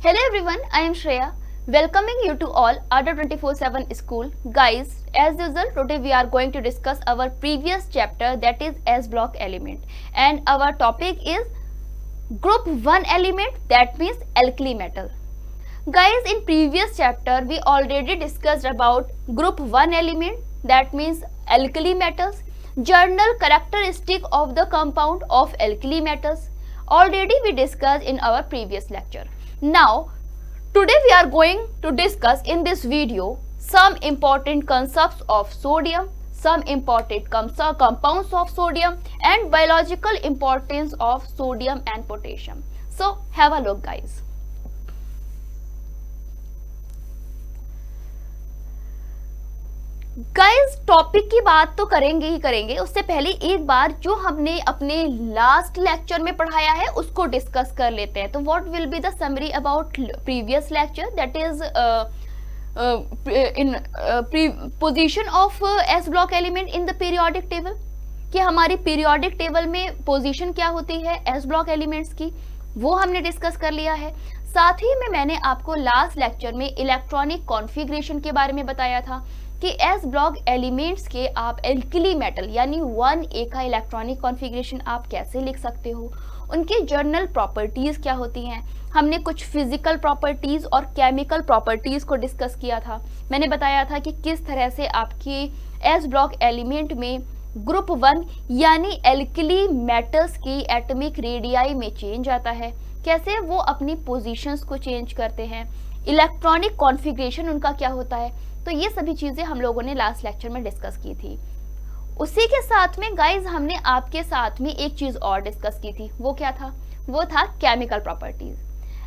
Hello everyone, I am Shreya. Welcoming you to all Adda 24/7 School. Guys, as usual, today we are going to discuss our previous chapter, that is S block element, and our topic is group 1 element, that means alkali metal. Guys, in previous chapter we already discussed about group 1 element, that means alkali metals, general characteristic of the compound of alkali metals. Already we discussed in our previous lecture. Now today we are going to discuss in this video some important concepts of sodium, some important compounds of sodium, and biological importance of sodium and potassium. So have a look, guys. Guys, topic की बात तो करेंगे ही करेंगे, उससे पहले एक बार जो हमने अपने लास्ट लेक्चर में पढ़ाया है उसको डिस्कस कर लेते हैं. तो what will be the summary about previous lecture, that is in position of S block element in the periodic table, कि हमारी पीरियोडिक टेबल में पोजीशन क्या होती है एस ब्लॉक एलिमेंट्स की, वो हमने डिस्कस कर लिया है. साथ ही में मैंने आपको लास्ट लेक्चर में इलेक्ट्रॉनिक कॉन्फ़िगरेशन के बारे में बताया था कि एस ब्लॉक एलिमेंट्स के आप एल्किली मेटल यानी 1A का इलेक्ट्रॉनिक कॉन्फ़िगरेशन आप कैसे लिख सकते हो, उनकी जर्नल प्रॉपर्टीज़ क्या होती हैं. हमने कुछ फिजिकल प्रॉपर्टीज़ और केमिकल प्रॉपर्टीज़ को डिस्कस किया था. मैंने बताया था कि किस तरह से आपकी एस ब्लॉक एलिमेंट में ग्रुप 1 यानी एल्किली मेटल्स की एटॉमिक रेडियाई में चेंज आता है, कैसे वो अपनी पोजीशंस को चेंज करते हैं, इलेक्ट्रॉनिक कॉन्फ़िगरेशन उनका क्या होता है. तो ये सभी चीज़ें हम लोगों ने लास्ट लेक्चर में डिस्कस की थी. उसी के साथ में गाइज हमने आपके साथ में एक चीज़ और डिस्कस की थी. वो क्या था? वो था chemical properties.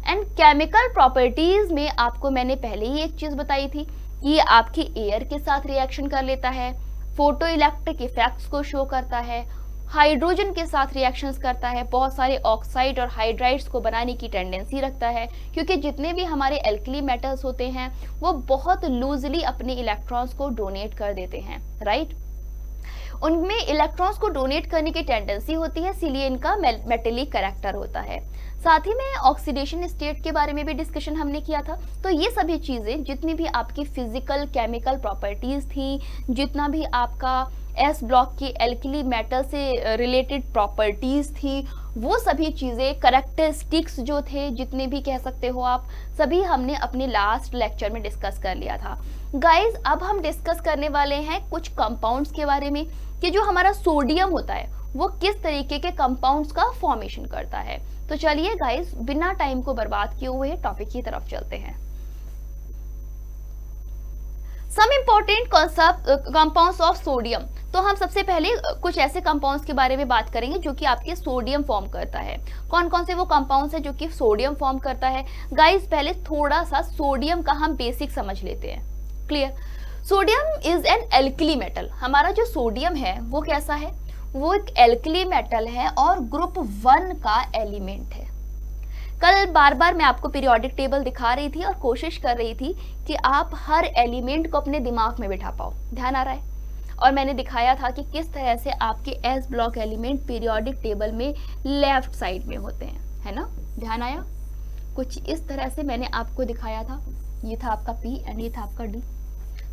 And chemical properties में आपको मैंने पहले ही एक चीज़ बताई थी कि ये आपकी एयर के साथ रिएक्शन कर लेता है, फोटो इलेक्ट्रिक इफेक्ट्स को शो करता है, हाइड्रोजन के साथ रिएक्शंस करता है, बहुत सारे ऑक्साइड और हाइड्राइड्स को बनाने की टेंडेंसी रखता है, क्योंकि जितने भी हमारे एल्कली मेटल्स होते हैं वो बहुत लूजली अपने इलेक्ट्रॉन्स को डोनेट कर देते हैं, राइट. उनमें इलेक्ट्रॉन्स को डोनेट करने की टेंडेंसी होती है, इसीलिए इनका मेटेलिक कैरेक्टर होता है. साथ ही में ऑक्सीडेशन स्टेट के बारे में भी डिस्कशन हमने किया था. तो ये सभी चीज़ें जितनी भी आपकी फिजिकल केमिकल प्रॉपर्टीज़ थी, जितना भी आपका एस ब्लॉक की एल्किली मेटल से रिलेटेड प्रॉपर्टीज़ थी, वो सभी चीज़ें करैक्टरिस्टिक्स जो थे, जितने भी कह सकते हो आप, सभी हमने अपने लास्ट लेक्चर में डिस्कस कर लिया था. गाइज, अब हम डिस्कस करने वाले हैं कुछ कंपाउंड्स के बारे में कि जो हमारा सोडियम होता है वो किस तरीके के कंपाउंड्स का फॉर्मेशन करता है. तो चलिए गाइज, बिना टाइम को बर्बाद किए हुए टॉपिक की तरफ चलते हैं. Some important compounds of sodium. तो हम सबसे पहले कुछ ऐसे कंपाउंड्स के बारे में बात करेंगे जो कि आपके सोडियम फॉर्म करता है. कौन कौन से वो कंपाउंड्स हैं जो कि सोडियम फॉर्म करता है. गाइस, पहले थोड़ा सा सोडियम का हम बेसिक समझ लेते हैं. Clear? Sodium is an alkali metal. हमारा जो सोडियम है वो कैसा है? वो एक एल्कली मेटल है और ग्रुप 1 का एलिमेंट है. कल बार बार मैं आपको पीरियोडिक टेबल दिखा रही थी और कोशिश कर रही थी कि आप हर एलिमेंट को अपने दिमाग में बिठा पाओ. ध्यान आ रहा है? और मैंने दिखाया था कि किस तरह से आपके S block element periodic table में लेफ्ट साइड में होते हैं, है ना? ध्यान आया? कुछ इस तरह से मैंने आपको दिखाया था. ये था आपका पी एंड ये था आपका डी.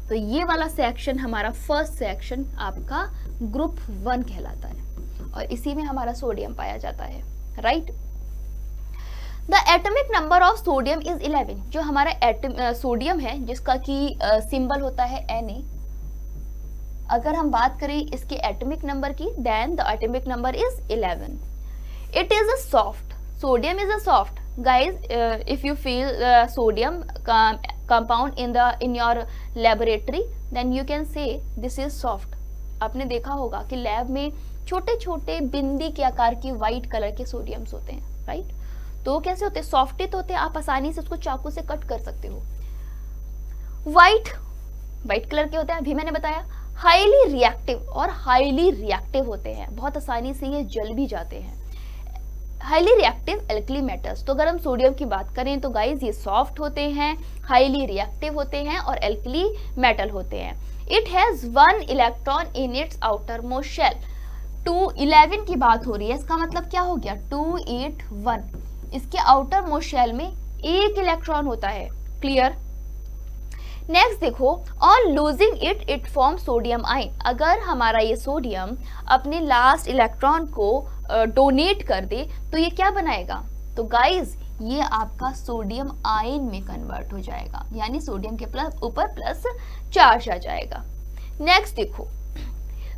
तो ये वाला सेक्शन हमारा फर्स्ट सेक्शन आपका ग्रुप 1 कहलाता है और इसी में हमारा सोडियम पाया जाता है, right. The atomic number of sodium is 11. जो हमारा सोडियम है जिसका कि सिंबल होता है Na, अगर हम बात करें इसके एटॉमिक नंबर की, then the atomic number is 11. It is a soft. Sodium is a soft. Guys, if you feel sodium compound in your laboratory, then you can say this is soft. आपने देखा होगा कि lab में छोटे छोटे बिंदी के आकार की व्हाइट कलर के सोडियम्स होते हैं, राइट. तो कैसे होते हैं? सॉफ्ट ही तो होते हैं. आप आसानी से उसको चाकू से कट कर सकते हो. व्हाइट कलर के होते हैं, अभी मैंने बताया. हाईली रिएक्टिव, और हाईली रिएक्टिव होते हैं, बहुत आसानी से ये जल भी जाते हैं. Highly reactive alkali metals. तो अगर हम सोडियम की बात करें तो गाइज ये सॉफ्ट होते हैं, हाईली रिएक्टिव होते हैं और एल्कली मेटल होते हैं. It has 1 electron in its outer most shell. 211 की बात हो रही है, इसका मतलब क्या हो गया? 281. इसके आउटर मोस्ट शेल में एक इलेक्ट्रॉन होता है। क्लियर। नेक्स्ट देखो, on losing it form sodium ion. अगर हमारा ये सोडियम अपने लास्ट इलेक्ट्रॉन को डोनेट कर दे तो ये क्या बनाएगा? तो गाइज ये आपका सोडियम आयन में कन्वर्ट हो जाएगा, यानी सोडियम के ऊपर प्लस चार्ज आ जाएगा। नेक्स्ट देखो,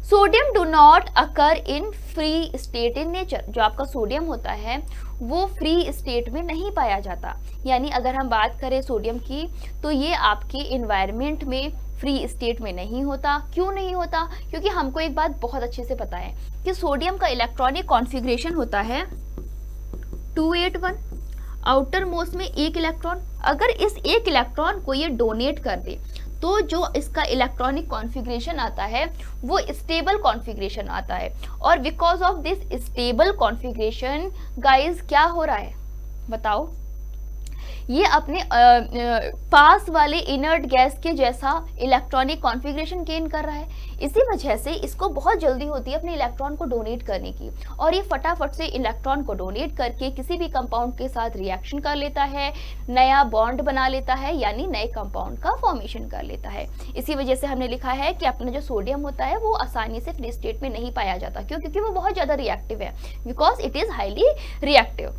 sodium do not occur in free state in nature. जो आपका सोडियम होता है वो फ्री स्टेट में नहीं पाया जाता, यानी अगर हम बात करें सोडियम की तो ये आपके इन्वायरमेंट में फ्री स्टेट में नहीं होता। क्यों नहीं होता? क्योंकि हमको एक बात बहुत अच्छे से पता है कि सोडियम का इलेक्ट्रॉनिक कॉन्फ़िगरेशन होता है 281, आउटर मोस्ट में एक इलेक्ट्रॉन। अगर इस एक इलेक्ट्रॉन को ये डोनेट कर दे तो जो इसका इलेक्ट्रॉनिक कॉन्फ़िगरेशन आता है वो स्टेबल कॉन्फ़िगरेशन आता है। और because of this stable configuration guys क्या हो रहा है बताओ? ये अपने पास वाले इनर्ट गैस के जैसा इलेक्ट्रॉनिक कॉन्फ़िगरेशन गेन कर रहा है। इसी वजह से इसको बहुत जल्दी होती है अपने इलेक्ट्रॉन को डोनेट करने की, और ये फटाफट से इलेक्ट्रॉन को डोनेट करके किसी भी कंपाउंड के साथ रिएक्शन कर लेता है, नया बॉन्ड बना लेता है, यानी नए कंपाउंड का फॉर्मेशन कर लेता है। इसी वजह से हमने लिखा है कि अपना जो सोडियम होता है वो आसानी से फ्री स्टेट में नहीं पाया जाता। क्यों? क्योंकि वो बहुत ज़्यादा रिएक्टिव है, because it is highly reactive.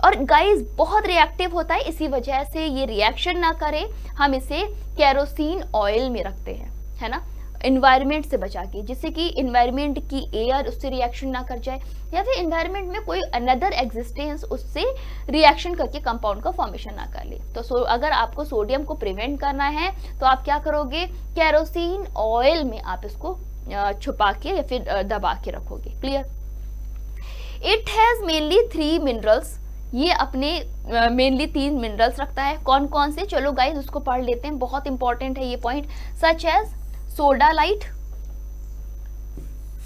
और गाइज बहुत रिएक्टिव होता है, इसी वजह से ये रिएक्शन ना करे हम इसे केरोसिन ऑयल में रखते हैं, है ना, इन्वायरमेंट से बचा के, जिससे कि इन्वायरमेंट की एयर उससे रिएक्शन ना कर जाए, या फिर इन्वायरमेंट में कोई अनदर एग्जिस्टेंस उससे रिएक्शन करके कंपाउंड का फॉर्मेशन ना कर ले। तो अगर आपको सोडियम को प्रिवेंट करना है तो आप क्या करोगे? केरोसिन ऑयल में आप इसको छुपा के या फिर दबा के रखोगे। Clear. It has mainly 3 minerals. ये अपने मेनली 3 मिनरल्स रखता है। कौन कौन से? चलो गाइज उसको पढ़ लेते हैं, बहुत इंपॉर्टेंट है ये point. Such as sodalite,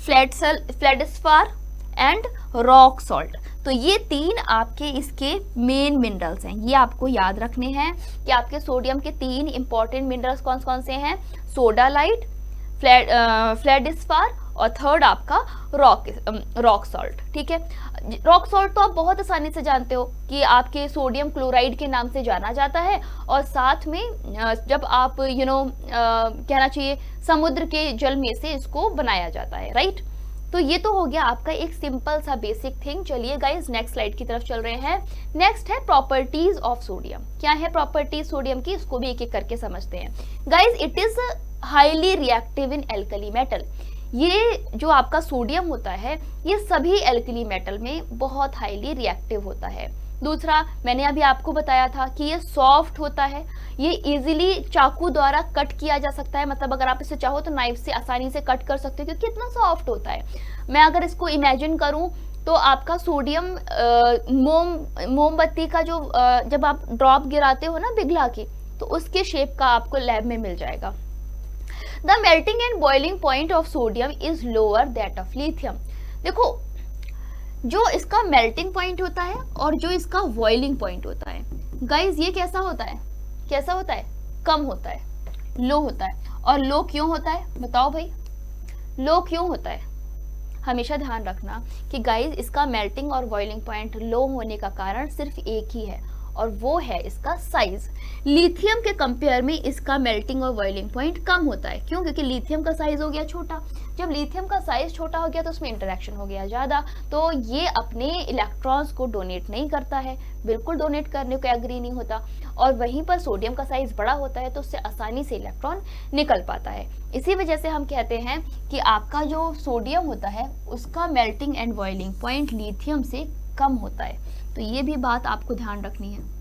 feldspar and rock salt. तो ये 3 आपके इसके मेन मिनरल्स हैं, ये आपको याद रखने हैं कि आपके सोडियम के 3 इंपॉर्टेंट मिनरल्स कौन कौन से हैं? सोडालाइट, फ्लेडस्पार और थर्ड आपका रॉक सॉल्ट। ठीक है, रॉक सॉल्ट तो आप बहुत आसानी से जानते हो कि आपके सोडियम क्लोराइड के नाम से जाना जाता है, और साथ में जब आप कहना चाहिए समुद्र के जल में से इसको बनाया जाता है, राइट। तो ये तो हो गया आपका एक सिंपल सा बेसिक थिंग। चलिए गाइज नेक्स्ट स्लाइड की तरफ चल रहे हैं। नेक्स्ट है प्रॉपर्टीज ऑफ सोडियम। क्या है प्रॉपर्टीज सोडियम की? इसको भी एक एक करके समझते हैं। Guys it is highly reactive in alkali metal. ये जो आपका सोडियम होता है ये सभी एल्कली मेटल में बहुत हाईली रिएक्टिव होता है। दूसरा, मैंने अभी आपको बताया था कि ये सॉफ्ट होता है, ये इजीली चाकू द्वारा कट किया जा सकता है, मतलब अगर आप इसे चाहो तो नाइफ से आसानी से कट कर सकते हो क्योंकि इतना सॉफ्ट होता है। मैं अगर इसको इमेजिन करूं तो आपका सोडियम मोमबत्ती का जो जब आप ड्रॉप गिराते हो ना पिघला के, तो उसके शेप का आपको लैब में मिल जाएगा। The melting and boiling point of sodium is lower that of lithium। देखो जो इसका मेल्टिंग पॉइंट होता है और जो इसका बॉइलिंग पॉइंट होता है, गाइज ये कैसा होता है? कैसा होता है? कम होता है, लो होता है। और लो क्यों होता है बताओ भाई? लो क्यों होता है? हमेशा ध्यान रखना कि गाइज इसका मेल्टिंग और बॉइलिंग पॉइंट लो होने का कारण सिर्फ एक ही है, और वो है इसका साइज। लिथियम के कंपेयर में इसका मेल्टिंग और बॉइलिंग पॉइंट कम होता है। क्यों? क्योंकि लिथियम का साइज हो गया छोटा। जब लिथियम का साइज छोटा हो गया तो उसमें इंटरेक्शन हो गया ज़्यादा, तो ये अपने इलेक्ट्रॉन्स को डोनेट नहीं करता है, बिल्कुल डोनेट करने को एग्री नहीं होता। और वहीं पर सोडियम का साइज बड़ा होता है तो उससे आसानी से इलेक्ट्रॉन निकल पाता है। इसी वजह से हम कहते हैं कि आपका जो सोडियम होता है उसका melting and boiling point lithium से कम होता है। तो ये भी बात आपको ध्यान रखनी है।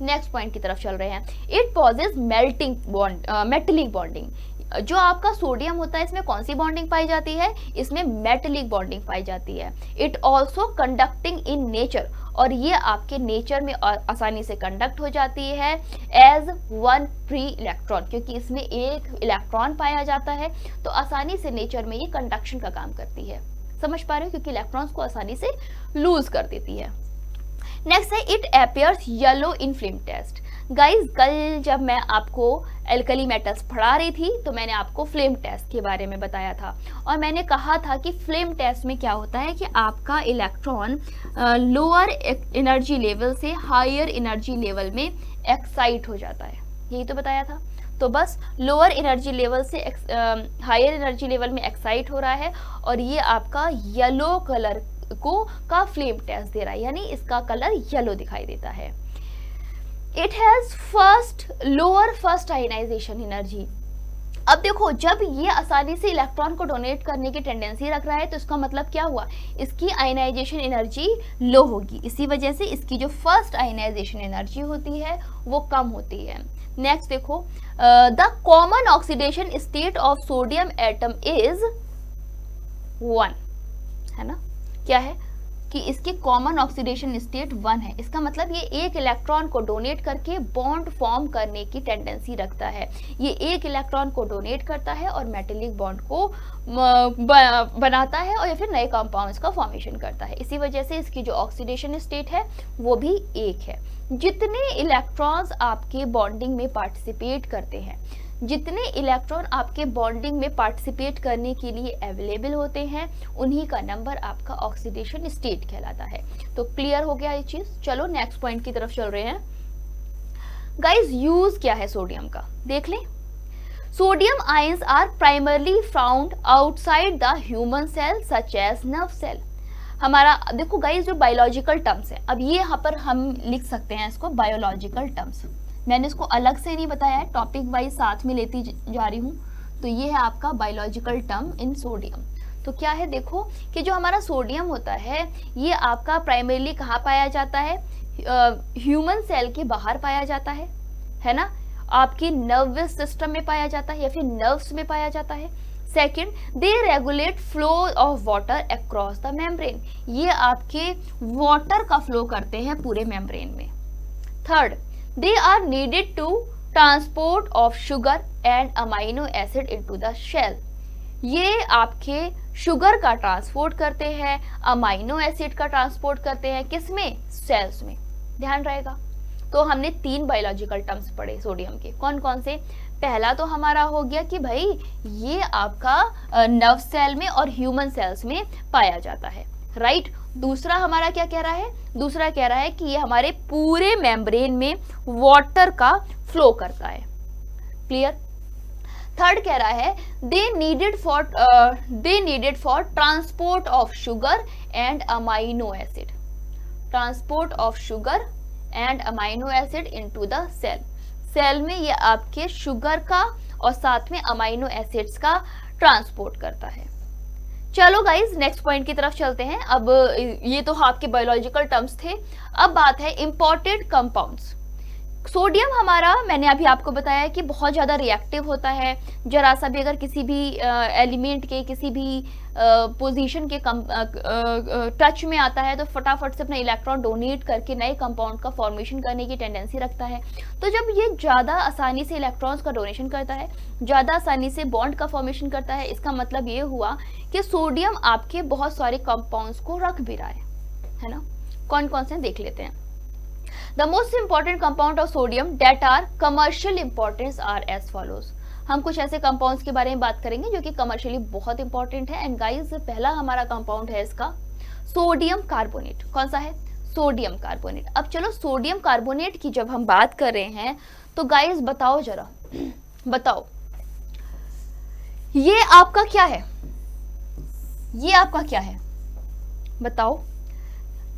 नेक्स्ट पॉइंट की तरफ चल रहे हैं। It possesses melting bond, metallic bonding. जो आपका सोडियम होता है इसमें कौन सी बॉन्डिंग पाई जाती है? इसमें मेटेलिक बॉन्डिंग पाई जाती है। It also conducting in nature, और ये आपके नेचर में आसानी से कंडक्ट हो जाती है एज 1 फ्री इलेक्ट्रॉन, क्योंकि इसमें एक इलेक्ट्रॉन पाया जाता है तो आसानी से नेचर में ये कंडक्शन का काम करती है। समझ पा रहे हो? क्योंकि इलेक्ट्रॉन्स को आसानी से लूज कर देती है। नेक्स्ट है it appears yellow in flame test. Guys कल जब मैं आपको एल्कली मेटल्स पढ़ा रही थी तो मैंने आपको फ्लेम टेस्ट के बारे में बताया था, और मैंने कहा था कि फ्लेम टेस्ट में क्या होता है कि आपका इलेक्ट्रॉन लोअर एनर्जी लेवल से हायर एनर्जी लेवल में एक्साइट हो जाता है, यही तो बताया था। तो बस लोअर एनर्जी लेवल से हायर एनर्जी लेवल में एक्साइट हो रहा है, और ये आपका येलो कलर को का फ्लेम टेस्ट दे रहा है, यानी इसका कलर येलो दिखाई देता है। It has lower first ionization energy. अब देखो, जब ये आसानी से इलेक्ट्रॉन को डोनेट करने की टेंडेंसी रख रहा है तो इसका मतलब क्या हुआ, इसकी आयनाइजेशन एनर्जी लो होगी, इसी वजह से इसकी जो फर्स्ट आयनाइजेशन एनर्जी होती है वो कम होती है। नेक्स्ट देखो, the common oxidation state of sodium atom is 1, है ना, क्या है कि इसकी कॉमन ऑक्सीडेशन स्टेट 1 है। इसका मतलब ये एक इलेक्ट्रॉन को डोनेट करके बॉन्ड फॉर्म करने की टेंडेंसी रखता है। ये एक इलेक्ट्रॉन को डोनेट करता है और मेटेलिक बॉन्ड को बनाता है, और या फिर नए कंपाउंड्स का फॉर्मेशन करता है। इसी वजह से इसकी जो ऑक्सीडेशन स्टेट है वो भी 1 है। जितने इलेक्ट्रॉन्स आपके बॉन्डिंग में पार्टिसिपेट करते हैं, जितने इलेक्ट्रॉन आपके बॉन्डिंग में पार्टिसिपेट करने के लिए अवेलेबल होते हैं, उन्हीं का नंबर आपका ऑक्सीडेशन स्टेट कहलाता है। तो क्लियर हो गया ये चीज। चलो नेक्स्ट पॉइंट की तरफ चल रहे हैं। गाइस, यूज क्या है सोडियम का, देख लें। Sodium ions are primarily found outside the human cell such as nerve cell. हमारा देखो गाइस, जो बायोलॉजिकल टर्म्स है, अब ये यहाँ पर हम लिख सकते हैं इसको बायोलॉजिकल टर्म्स। मैंने इसको अलग से नहीं बताया है, टॉपिक वाइज साथ में लेती जा रही हूँ। तो ये है आपका बायोलॉजिकल टर्म इन सोडियम। तो क्या है, देखो कि जो हमारा सोडियम होता है ये आपका प्राइमरीली कहाँ पाया जाता है, ह्यूमन सेल के बाहर पाया जाता है ना, आपकी नर्वस सिस्टम में पाया जाता है या फिर नर्व्स में पाया जाता है। Second, they regulate flow of water across the membrane, ये आपके वाटर का फ्लो करते हैं पूरे मेम्ब्रेन में। Third, they are needed to transport of sugar and amino acid into the shell, ये आपके शुगर का ट्रांसपोर्ट करते हैं, अमाइनो एसिड का ट्रांसपोर्ट करते हैं, किसमें, सेल्स में, ध्यान रहेगा। तो हमने 3 बायोलॉजिकल टर्म्स पढ़े सोडियम के, कौन कौन से। पहला तो हमारा हो गया कि भाई ये आपका नर्व सेल में और ह्यूमन सेल्स में पाया जाता है, राइट। दूसरा हमारा क्या कह रहा है, दूसरा कह रहा है कि ये हमारे पूरे मेम्ब्रेन में वाटर का फ्लो करता है, क्लियर। थर्ड कह रहा है they needed for transport of sugar and amino acid, transport of sugar and amino acid into the cell, cell में ये आपके शुगर का और साथ में अमाइनो एसिड्स का ट्रांसपोर्ट करता है। चलो गाइज नेक्स्ट पॉइंट की तरफ चलते हैं। अब ये तो आपके बायोलॉजिकल टर्म्स थे, अब बात है इंपॉर्टेंट कंपाउंड्स। सोडियम हमारा, मैंने अभी आपको बताया कि बहुत ज़्यादा रिएक्टिव होता है, जरा सा भी अगर किसी भी एलिमेंट के किसी भी पोजीशन के टच में आता है तो फटाफट से अपना इलेक्ट्रॉन डोनेट करके नए कंपाउंड का फॉर्मेशन करने की टेंडेंसी रखता है। तो जब ये ज़्यादा आसानी से इलेक्ट्रॉन्स का डोनेशन करता है, ज़्यादा आसानी से बॉन्ड का फॉर्मेशन करता है, इसका मतलब ये हुआ कि सोडियम आपके बहुत सारे कंपाउंड्स को रख भी रहा है ना। कौन कौन से देख लेते हैं। The most important compound of sodium that are commercial importance are as follows। हम कुछ ऐसे कंपाउंड्स के बारे में बात करेंगे जो कि कमर्शियली बहुत इंपॉर्टेंट है। एंड गाइस, पहला हमारा कंपाउंड है इसका सोडियम कार्बोनेट। कौन सा है, सोडियम कार्बोनेट। अब चलो सोडियम कार्बोनेट की जब हम बात कर रहे हैं तो गाइस बताओ जरा, बताओ ये आपका क्या है, ये आपका क्या है, बताओ,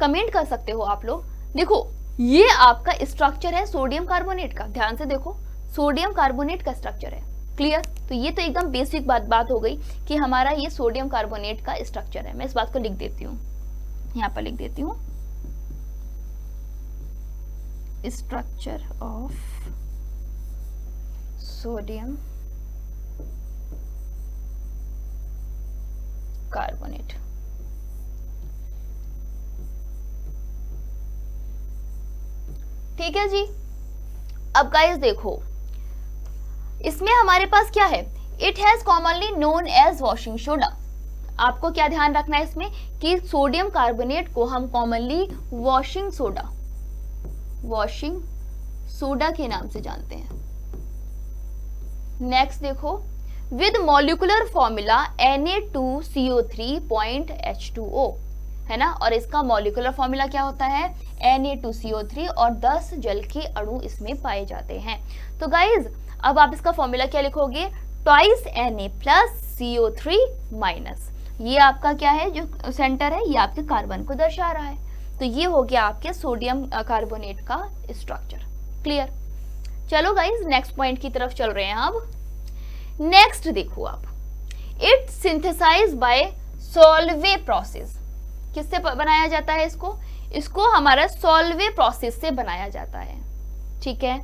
कमेंट कर सकते हो आप लोग। देखो ये आपका स्ट्रक्चर है सोडियम कार्बोनेट का, ध्यान से देखो सोडियम कार्बोनेट का स्ट्रक्चर है, क्लियर। तो ये तो एकदम बेसिक बात हो गई कि हमारा ये सोडियम कार्बोनेट का स्ट्रक्चर है। मैं इस बात को लिख देती हूँ, यहाँ पर लिख देती हूँ, स्ट्रक्चर ऑफ सोडियम कार्बोनेट। ठीक है जी। अब गाइस देखो इसमें हमारे पास क्या है, it has commonly known as washing soda. आपको क्या ध्यान रखना है इसमें कि सोडियम कार्बोनेट को हम कॉमनली वॉशिंग सोडा के नाम से जानते हैं। नेक्स्ट देखो, विद मॉलिक्यूलर फॉर्मूला Na2CO3.H2O, है ना, और इसका मॉलिक्यूलर फॉर्मूला क्या होता है, Na2CO3, और 10 जल के अणु इसमें पाए जाते हैं। तो गाइज अब आप इसका फॉर्मूला क्या लिखोगे, twice Na plus CO3 minus, ये आपका क्या है, जो सेंटर है ये आपके कार्बन को दर्शा रहा है। तो ये हो गया आपके सोडियम कार्बोनेट का स्ट्रक्चर। क्लियर। चलो गाइज नेक्स्ट पॉइंट की तरफ चल रहे हैं अब। नेक्स्ट देखो आप, it synthesise bye Solvay process. किससे बनाया जाता है इसको हमारा सोल्वे प्रोसेस से बनाया जाता है। ठीक है,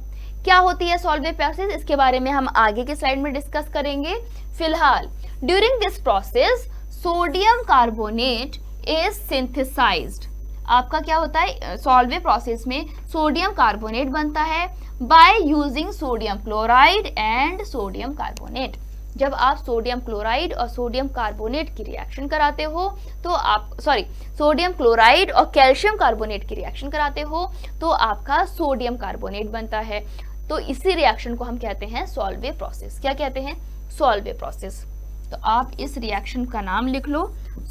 क्या होती है सोल्वे प्रोसेस, इसके बारे में हम आगे के स्लाइड में डिस्कस करेंगे। फिलहाल during this process sodium carbonate is synthesized. आपका क्या होता है, सोल्वे प्रोसेस में सोडियम कार्बोनेट बनता है by using sodium chloride and sodium carbonate. जब आप सोडियम क्लोराइड और सोडियम कार्बोनेट की रिएक्शन कराते हो तो आप सोडियम क्लोराइड और कैल्शियम कार्बोनेट की रिएक्शन कराते हो तो आपका सोडियम कार्बोनेट बनता है। तो इसी रिएक्शन को हम कहते हैं सोल्वे प्रोसेस। क्या कहते हैं, सोल्वे प्रोसेस। तो आप इस रिएक्शन का नाम लिख लो,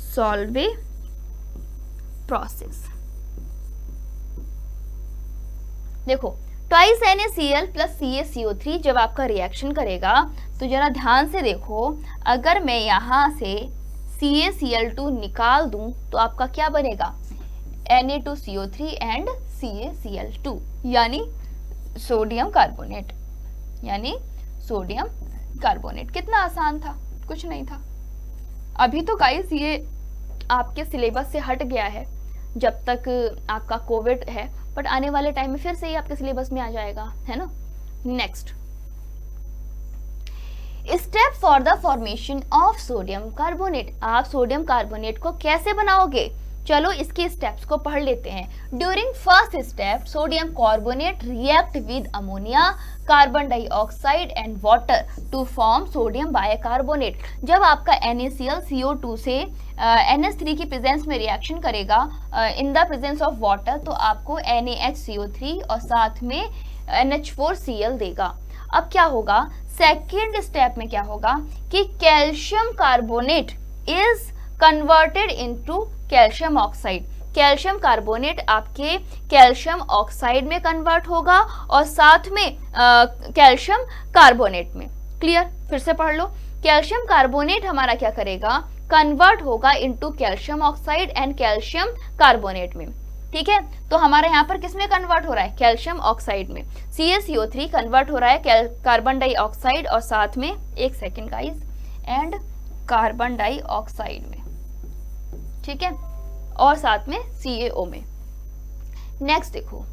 सोल्वे प्रोसेस। देखो ट्वाइस NaCl प्लस CaCO3 जब आपका रिएक्शन करेगा तो जरा ध्यान से देखो, अगर मैं यहां से CaCl2 निकाल दूं तो आपका क्या बनेगा, Na2CO3 एंड CaCl2 यानी सोडियम कार्बोनेट, यानी सोडियम कार्बोनेट। कितना आसान था, कुछ नहीं था। अभी तो गाइस ये आपके सिलेबस से हट गया है जब तक आपका कोविड है, बट आने वाले टाइम में फिर से ही आपके सिलेबस में आ जाएगा, है ना। Next, step for the formation of sodium carbonate. आप सोडियम कार्बोनेट को कैसे बनाओगे, चलो इसके स्टेप्स को पढ़ लेते हैं। During first step sodium carbonate react with ammonia, carbon dioxide and water to form sodium bicarbonate. जब आपका NaCl CO2 से NH3 की प्रेजेंस में रिएक्शन करेगा in the presence of water तो आपको NaHCO3 और साथ में NH4Cl देगा। अब क्या होगा, सेकेंड स्टेप में क्या होगा कि calcium carbonate is converted into calcium oxide. Calcium carbonate आपके कैल्शियम ऑक्साइड में कन्वर्ट होगा और साथ में कैल्शियम कार्बोनेट में। क्लियर, फिर से पढ़ लो। कैल्शियम कार्बोनेट हमारा क्या करेगा, कन्वर्ट होगा into calcium oxide and calcium carbonate में। ठीक है, तो हमारे यहाँ पर किसमें कन्वर्ट हो रहा है, कैल्शियम ऑक्साइड में। CaCO3 कन्वर्ट हो रहा है कार्बन डाइऑक्साइड और साथ में, एक second guys, and carbon dioxide में। ठीक है, और साथ में CaO में। नेक्स्ट देखो,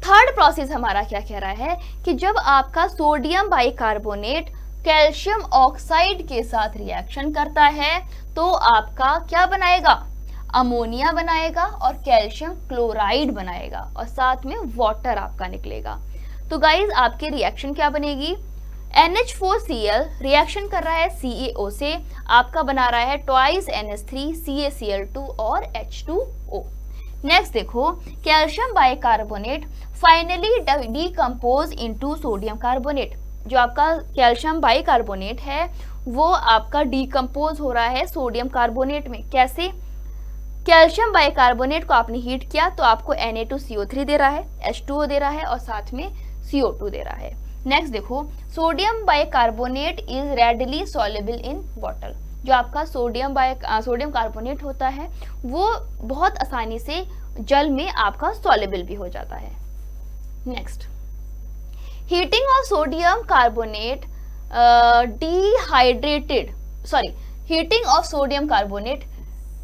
थर्ड प्रोसेस हमारा क्या कह रहा है कि जब आपका सोडियम बाइकार्बोनेट कैल्शियम ऑक्साइड के साथ रिएक्शन करता है तो आपका क्या बनाएगा, अमोनिया बनाएगा और कैल्शियम क्लोराइड बनाएगा और साथ में वाटर आपका निकलेगा। तो गाइज आपकी रिएक्शन क्या बनेगी, NH4Cl रिएक्शन कर रहा है CaO से, आपका बना रहा है ट्वाइस NH3 CaCl2 और H2O। नेक्स्ट देखो, calcium bicarbonate finally decompose into sodium carbonate. जो आपका कैल्शियम बाइकार्बोनेट है वो आपका डीकम्पोज हो रहा है सोडियम कार्बोनेट में। कैसे, कैल्शियम बाइकार्बोनेट को आपने हीट किया तो आपको Na2CO3 दे रहा है, H2O दे रहा है और साथ में CO2 दे रहा है। नेक्स्ट देखो, sodium bicarbonate is readily soluble in water. जो आपका सोडियम कार्बोनेट होता है वो बहुत आसानी से जल में आपका सॉल्युबल भी हो जाता है। Next, heating of sodium carbonate heating of sodium carbonate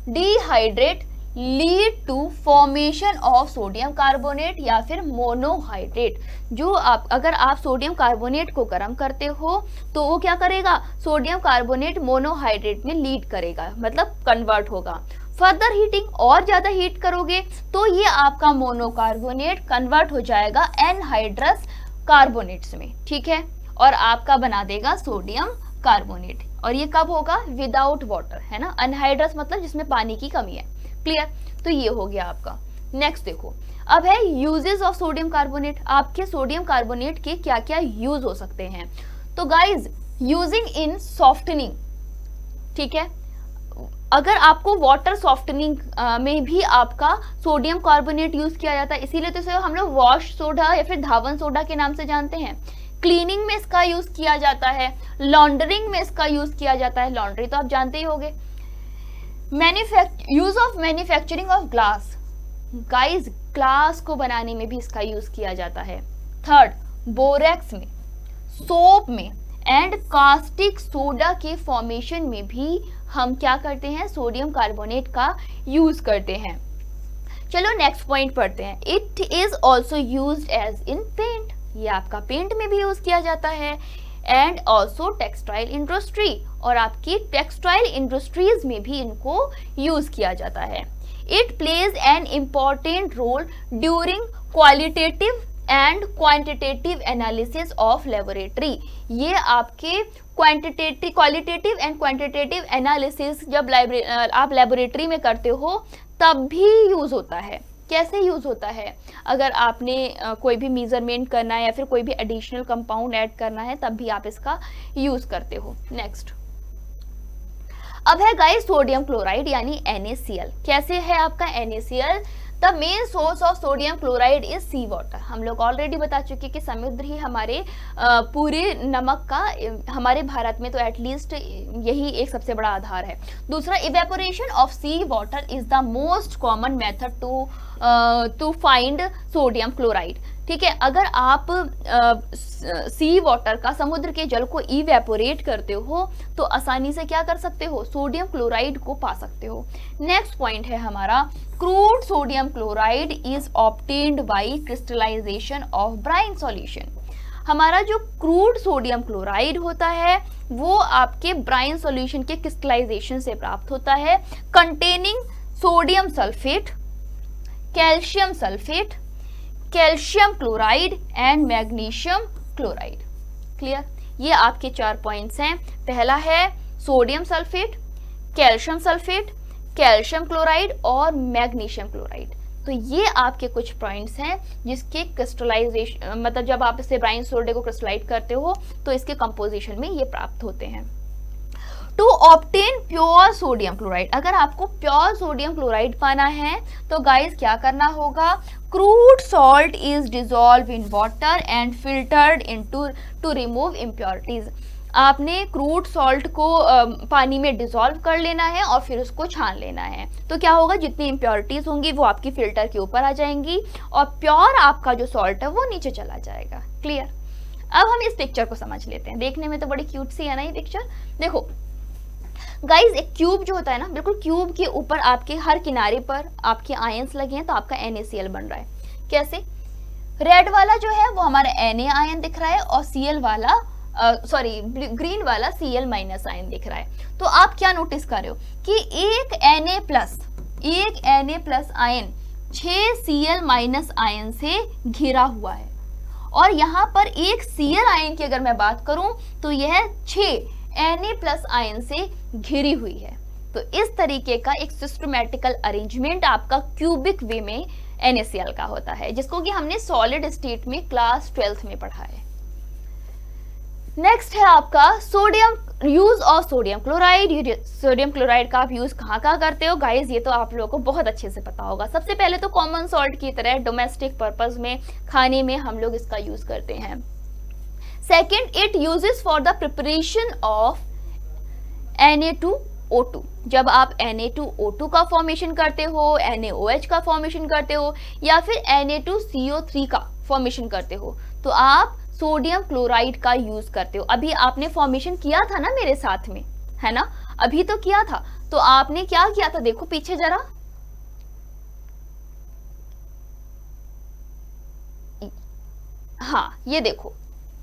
dehydrate lead to formation of sodium carbonate या फिर मोनोहाइड्रेट। जो अगर आप सोडियम कार्बोनेट को गर्म करते हो तो वो क्या करेगा, सोडियम कार्बोनेट मोनोहाइड्रेट में लीड करेगा, मतलब कन्वर्ट होगा। फर्दर हीटिंग, और ज्यादा हीट करोगे तो ये आपका मोनोकार्बोनेट कन्वर्ट हो जाएगा एनहाइड्रस कार्बोनेट्स में। ठीक है, और आपका बना देगा सोडियम कार्बोनेट। और ये कब होगा, विदाउट वाटर, है ना। अनहाइड्रस मतलब जिसमें पानी की कमी है। क्लियर, तो ये हो गया आपका। नेक्स्ट देखो, अब है यूजेस ऑफ सोडियम कार्बोनेट। आपके सोडियम कार्बोनेट के क्या क्या यूज हो सकते हैं। तो गाइज, यूजिंग इन सॉफ्टनिंग, ठीक है, अगर आपको वाटर सॉफ्टनिंग में भी आपका सोडियम कार्बोनेट यूज किया जाता है, इसीलिए तो इसे हम लोग वॉश सोडा या फिर धावन सोडा के नाम से जानते हैं। क्लीनिंग में इसका यूज किया जाता है, लॉन्ड्रिंग में इसका यूज किया जाता है, लॉन्ड्री तो आप जानते ही होंगे। Use of manufacturing of glass, guys glass को बनाने में भी इसका यूज किया जाता है। थर्ड, बोरेक्स में, सोप में एंड कास्टिक सोडा के फॉर्मेशन में भी हम क्या करते हैं, सोडियम कार्बोनेट का यूज करते हैं। चलो नेक्स्ट पॉइंट पढ़ते हैं। It is also used as in paint, ये आपका पेंट में भी यूज किया जाता है, एंड ऑल्सो टेक्सटाइल इंडस्ट्री, और आपकी टेक्सटाइल इंडस्ट्रीज में भी इनको यूज किया जाता है। It plays an important role during qualitative and quantitative analysis of laboratory. ये आपके क्वालिटेटिव एंड क्वांटिटेटिव एनालिसिस जब आप लेबोरेटरी में करते हो तब भी यूज होता है। कैसे यूज होता है, अगर आपने कोई भी मेजरमेंट करना है या फिर कोई भी एडिशनल कंपाउंड ऐड करना है तब भी आप इसका यूज करते हो। नेक्स्ट, अब है गाइस सोडियम क्लोराइड यानी NaCl। कैसे है आपका NaCl? The main source of sodium chloride is sea water. हम लोग ऑलरेडी बता चुके कि समुद्र ही हमारे पूरे नमक का, हमारे भारत में तो एटलीस्ट यही एक सबसे बड़ा आधार है। दूसरा, evaporation of sea water is the most common method to find sodium chloride. ठीक है, अगर आप सी वाटर का, समुद्र के जल को इवेपोरेट करते हो तो आसानी से क्या कर सकते हो, सोडियम क्लोराइड को पा सकते हो। नेक्स्ट पॉइंट है हमारा, crude sodium chloride is obtained by crystallization of brine solution. हमारा जो क्रूड सोडियम क्लोराइड होता है वो आपके ब्राइन सॉल्यूशन के क्रिस्टलाइजेशन से प्राप्त होता है, containing sodium sulphate, calcium sulphate, calcium chloride and magnesium chloride. Clear? ये आपके 4 पॉइंट्स हैं। पहला है sodium sulphate, calcium sulphate, calcium chloride और मैग्नीशियम क्लोराइड। तो ये आपके कुछ पॉइंट्स हैं जिसके क्रिस्टलाइजेशन, मतलब जब आप इसे ब्राइन सोडे को क्रिस्टलाइज करते हो तो इसके कंपोजिशन में ये प्राप्त होते हैं। To obtain pure sodium chloride, अगर आपको प्योर सोडियम क्लोराइड पाना है तो गाइस क्या करना होगा, crude salt is dissolve in water and filtered into two remove impurities. आपने क्रूड सॉल्ट को पानी में डिसॉल्व कर लेना है और फिर उसको छान लेना है। तो क्या होगा, जितनी इम्प्योरिटीज होंगी वो आपकी फिल्टर के ऊपर आ जाएंगी और प्योर आपका जो सॉल्ट है वो नीचे चला जाएगा। क्लियर? अब हम इस पिक्चर को समझ लेते हैं। देखने में तो बड़ी क्यूट सी है ना ये पिक्चर। देखो गाइज, एक क्यूब जो होता है ना, बिल्कुल क्यूब के ऊपर आपके हर किनारे पर आपके आयंस लगे हैं तो आपका NaCl बन रहा है। कैसे? रेड वाला जो है वो हमारा Na आयन दिख रहा है और Cl वाला ग्रीन वाला Cl माइनस आयन दिख रहा है। तो आप क्या नोटिस कर रहे हो कि एक Na plus ion 6 Cl minus ion से घिरा हुआ है, और यहाँ पर एक Cl आयन की अगर मैं बात करूं तो यह 6 Na प्लस आयन से घिरी हुई है। तो इस तरीके का एक सिस्टमैटिकल अरेंजमेंट आपका क्यूबिक वे में NaCl का होता है, जिसको कि हमने सॉलिड स्टेट में क्लास 12th में पढ़ा है। नेक्स्ट है आपका sodium, use of sodium chloride. Sodium chloride का आप यूज कहाँ करते हो गाइस, ये तो आप लोगों को बहुत अच्छे से पता होगा। सबसे पहले तो कॉमन सॉल्ट की तरह डोमेस्टिक पर्पस में, खाने में हम लोग इसका यूज करते हैं। Second, it uses for the preparation of Na2O2। जब आप Na2O2 का फॉर्मेशन करते हो, NaOH का फॉर्मेशन करते हो या फिर Na2CO3 का फॉर्मेशन करते हो तो आप सोडियम क्लोराइड का यूज करते हो। अभी आपने फॉर्मेशन किया था ना मेरे साथ में, है ना, अभी तो किया था। तो आपने क्या किया था, देखो पीछे जरा, हाँ ये देखो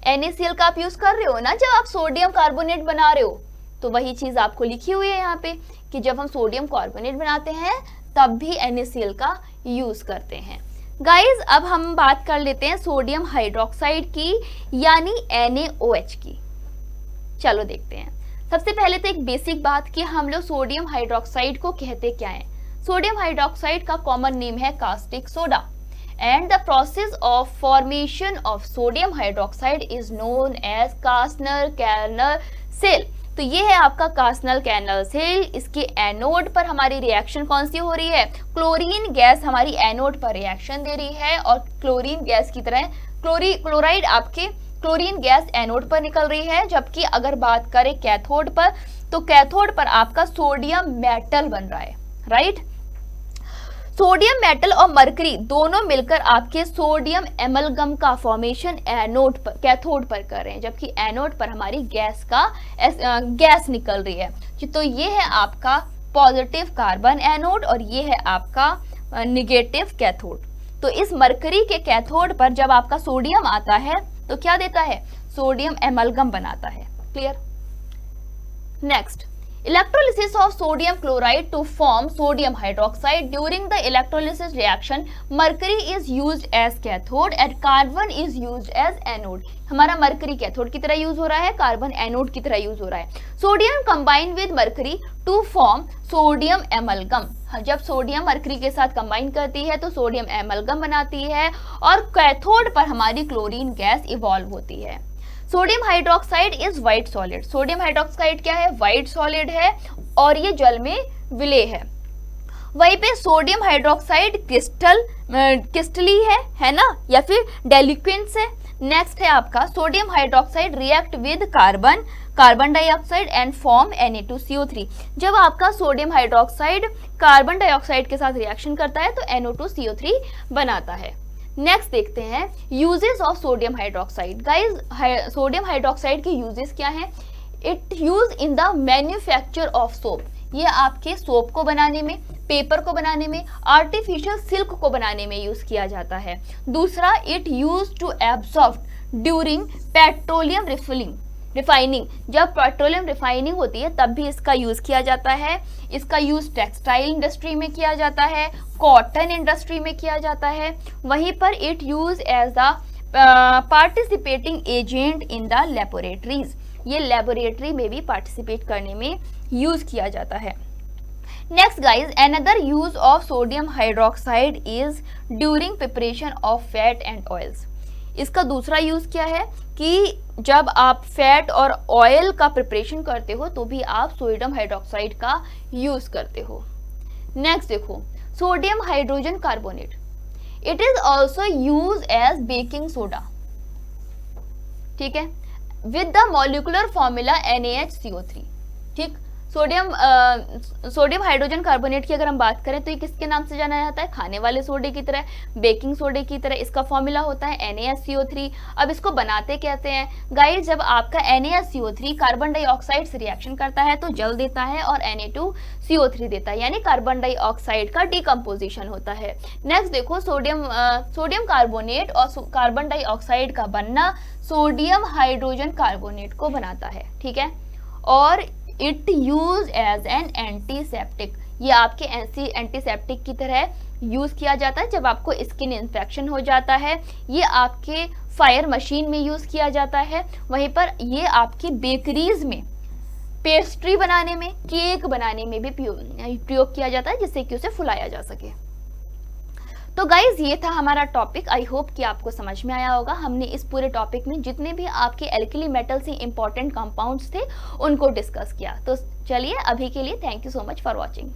NaCl का आप यूज कर रहे हो ना जब आप सोडियम कार्बोनेट बना रहे हो। तो वही चीज आपको लिखी हुई है यहाँ पे कि जब हम सोडियम कार्बोनेट बनाते हैं तब भी NaCl का यूज करते हैं। गाइज, अब हम बात कर लेते हैं सोडियम हाइड्रोक्साइड की यानी NaOH की। चलो देखते हैं। सबसे पहले तो एक बेसिक बात कि हम लोग सोडियम हाइड्रोक्साइड को कहते क्या है। सोडियम हाइड्रोक्साइड का कॉमन नेम है caustic soda and the process of formation of sodium hydroxide is known as Kastner-Kellner cell। तो ये है आपका कास्नल कैनल सेल। इसके एनोड पर हमारी रिएक्शन कौन सी हो रही है, क्लोरीन गैस हमारी एनोड पर रिएक्शन दे रही है और क्लोरीन गैस की तरह क्लोराइड आपके क्लोरीन गैस एनोड पर निकल रही है। जबकि अगर बात करें कैथोड पर, तो कैथोड पर आपका सोडियम मेटल बन रहा है, राइट। सोडियम मेटल और मरकरी दोनों मिलकर आपके सोडियम एमलगम का फॉर्मेशन एनोड पर कैथोड पर कर रहे हैं, जबकि एनोड पर हमारी गैस निकल रही है। तो ये है आपका पॉजिटिव कार्बन एनोड और ये है आपका निगेटिव कैथोड। तो इस मरकरी के कैथोड पर जब आपका सोडियम आता है तो क्या देता है, सोडियम एमलगम बनाता है। Clear. Next, electrolysis of sodium chloride to form sodium hydroxide. During the electrolysis reaction, mercury is used as cathode and carbon is used as anode। हमारा मरकरी कैथोड की तरह यूज हो रहा है, कार्बन एनोड की तरह यूज हो रहा है। Sodium combine with mercury to form sodium amalgam. जब सोडियम मरकरी के साथ कंबाइन करती है तो सोडियम एमलगम बनाती है और कैथोड पर हमारी क्लोरीन गैस इवॉल्व होती है। Sodium hydroxide is white solid. Sodium hydroxide क्या है, व्हाइट सॉलिड है और ये जल में विलेय है। वहीं पे सोडियम हाइड्रोक्साइड क्रिस्टली है ना, या फिर डेलिक्वेंस है। नेक्स्ट है आपका sodium hydroxide react with carbon dioxide and form Na2CO3। जब आपका सोडियम हाइड्रोक्साइड कार्बन डाइऑक्साइड के साथ रिएक्शन करता है तो Na2CO3 बनाता है। नेक्स्ट देखते हैं uses of sodium hydroxide. Guys, sodium hydroxide के यूजेस क्या हैं? It use in the manufacture of soap. ये आपके सोप को बनाने में, पेपर को बनाने में, आर्टिफिशियल सिल्क को बनाने में यूज किया जाता है। दूसरा, it use to absorb during petroleum refining. जब पेट्रोलियम रिफाइनिंग होती है तब भी इसका यूज किया जाता है। इसका यूज टेक्सटाइल इंडस्ट्री में किया जाता है, कॉटन इंडस्ट्री में किया जाता है। वहीं पर it use as the participating agent in the laboratories. ये लेबोरेटरी में भी पार्टिसिपेट करने में यूज किया जाता है। Next guys, another use of sodium hydroxide is during preparation of fat and oils. इसका दूसरा यूज क्या है कि जब आप फैट और ऑयल का प्रिपरेशन करते हो तो भी आप सोडियम हाइड्रोक्साइड का यूज करते हो। नेक्स्ट देखो, sodium hydrogen carbonate, it is also use as baking soda, ठीक है, with the molecular formula NaHCO3। ठीक, सोडियम हाइड्रोजन कार्बोनेट की अगर हम बात करें तो ये किसके नाम से जाना जाता है, खाने वाले सोडे की तरह, बेकिंग सोडे की तरह। इसका फॉर्मूला होता है NaHCO3। अब इसको बनाते कहते हैं गाइस, जब आपका NaHCO3 कार्बन डाइऑक्साइड से रिएक्शन करता है तो जल देता है और Na2CO3 देता है, यानी कार्बन डाइऑक्साइड का डिकम्पोजिशन होता है। नेक्स्ट देखो, सोडियम कार्बोनेट और कार्बन डाइऑक्साइड का बनना सोडियम हाइड्रोजन कार्बोनेट को बनाता है, ठीक है। और it use as an antiseptic, ये आपके एंटीसेप्टिक की तरह यूज किया जाता है जब आपको स्किन इन्फेक्शन हो जाता है। ये आपके फायर मशीन में यूज किया जाता है। वहीं पर ये आपकी बेकरीज में पेस्ट्री बनाने में, केक बनाने में भी प्रयोग किया जाता है, जिससे कि उसे फुलाया जा सके। तो गाइज, ये था हमारा टॉपिक। आई होप कि आपको समझ में आया होगा। हमने इस पूरे टॉपिक में जितने भी आपके एल्कली मेटल से इंपॉर्टेंट कंपाउंड्स थे उनको डिस्कस किया। तो चलिए, अभी के लिए thank you so much for watching.